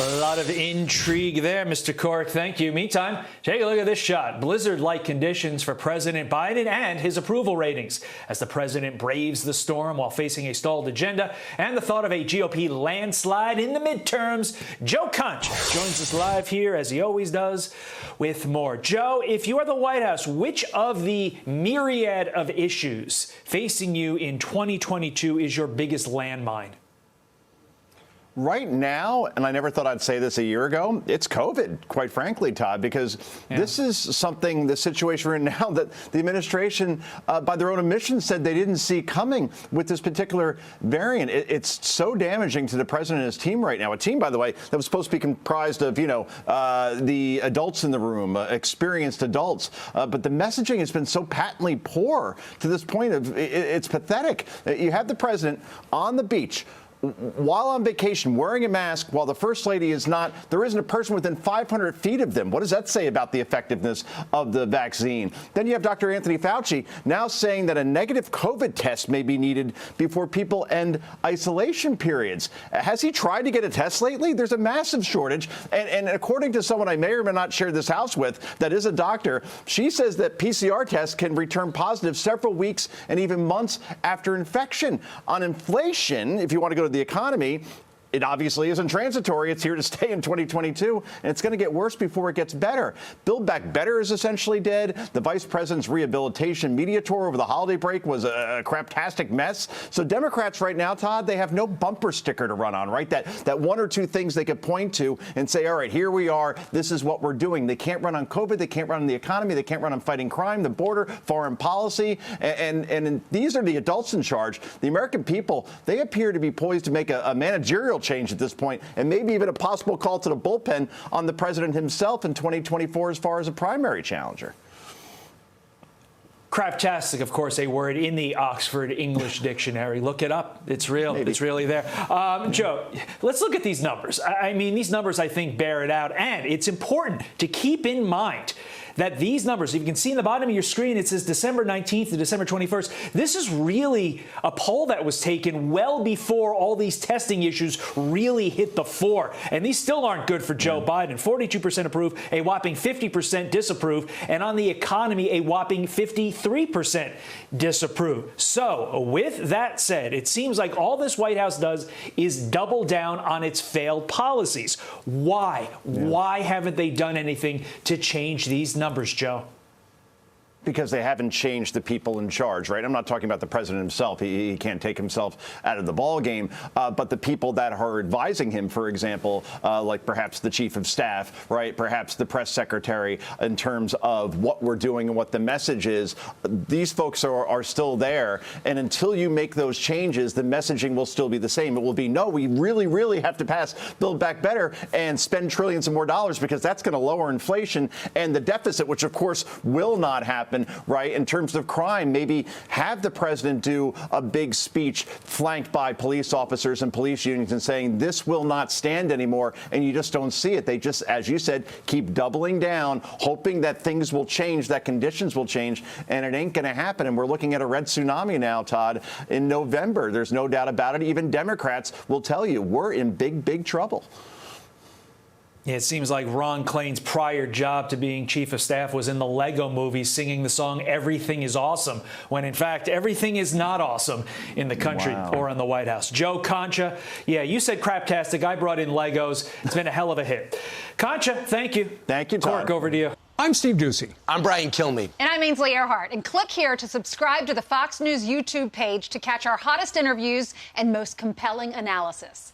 A lot of intrigue there, Mr. Cork. Thank you. Meantime, take a look at this shot. Blizzard-like conditions for President Biden and his approval ratings as the president braves the storm while facing a stalled agenda and the thought of a GOP landslide in the midterms. Joe Concha joins us live here, as he always does, with more. Joe, if you are the White House, which of the myriad of issues facing you in 2022 is your biggest landmine? Right now, and I never thought I'd say this a year ago, it's COVID, quite frankly, Todd, because this is something, the situation we're in now, that the administration, by their own admission, said they didn't see coming with this particular variant. It's so damaging to the president and his team right now. A team, by the way, that was supposed to be comprised of, the adults in the room, experienced adults. But the messaging has been so patently poor to this point of it's pathetic. You have the president on the beach while on vacation, wearing a mask, while the First Lady is not. There isn't a person within 500 feet of them. What does that say about the effectiveness of the vaccine? Then you have Dr. Anthony Fauci now saying that a negative COVID test may be needed before people end isolation periods. Has he tried to get a test lately? There's a massive shortage. And according to someone I may or may not share this house with, that is a doctor, she says that PCR tests can return positive several weeks and even months after infection. On inflation, if you want to go to the economy, it obviously isn't transitory. It's here to stay in 2022, and it's going to get worse before it gets better. Build Back Better is essentially dead. The vice president's rehabilitation media tour over the holiday break was a craptastic mess. So Democrats right now, Todd, they have no bumper sticker to run on, right? That one or two things they could point to and say, all right, here we are. This is what we're doing. They can't run on COVID. They can't run on the economy. They can't run on fighting crime, the border, foreign policy. And these are the adults in charge. The American people, they appear to be poised to make a managerial change at this point, and maybe even a possible call to the bullpen on the president himself in 2024 as far as a primary challenger. Craptastic, of course, a word in the Oxford English Dictionary. Look it up. It's real. Maybe. It's really there. Joe, let's look at these numbers. I mean, these numbers, I think, bear it out. And it's important to keep in mind that these numbers, if you can see in the bottom of your screen, it says December 19th to December 21st. This is really a poll that was taken well before all these testing issues really hit the fore. And these still aren't good for Joe Biden. 42% approve, a whopping 50% disapprove, and on the economy, a whopping 53% disapprove. So with that said, it seems like all this White House does is double down on its failed policies. Why? Why haven't they done anything to change these numbers, Joe? Because they haven't changed the people in charge, right? I'm not talking about the president himself. He can't take himself out of the ball game. But the people that are advising him, for example, like perhaps the chief of staff, right? Perhaps the press secretary, in terms of what we're doing and what the message is. These folks are still there. And until you make those changes, the messaging will still be the same. It will be, no, we really, really have to pass Build Back Better and spend trillions of more dollars, because that's going to lower inflation and the deficit, which, of course, will not happen. Right, in terms of crime, maybe have the president do a big speech flanked by police officers and police unions and saying this will not stand anymore, and you just don't see it. They just, as you said, keep doubling down, hoping that things will change, that conditions will change, and it ain't going to happen. And we're looking at a red tsunami now, Todd, in November. There's no doubt about it. Even Democrats will tell you we're in big, big trouble. Yeah, it seems like Ron Klain's prior job to being chief of staff was in the Lego movie singing the song "Everything is Awesome," when in fact everything is not awesome in the country or in the White House. Joe Concha, yeah, you said craptastic. I brought in Legos. It's been a hell of a hit. Concha, thank you. Thank you, Todd. Cork, over to you. I'm Steve Doocy. I'm Brian Kilmeade. And I'm Ainsley Earhart. And click here to subscribe to the Fox News YouTube page to catch our hottest interviews and most compelling analysis.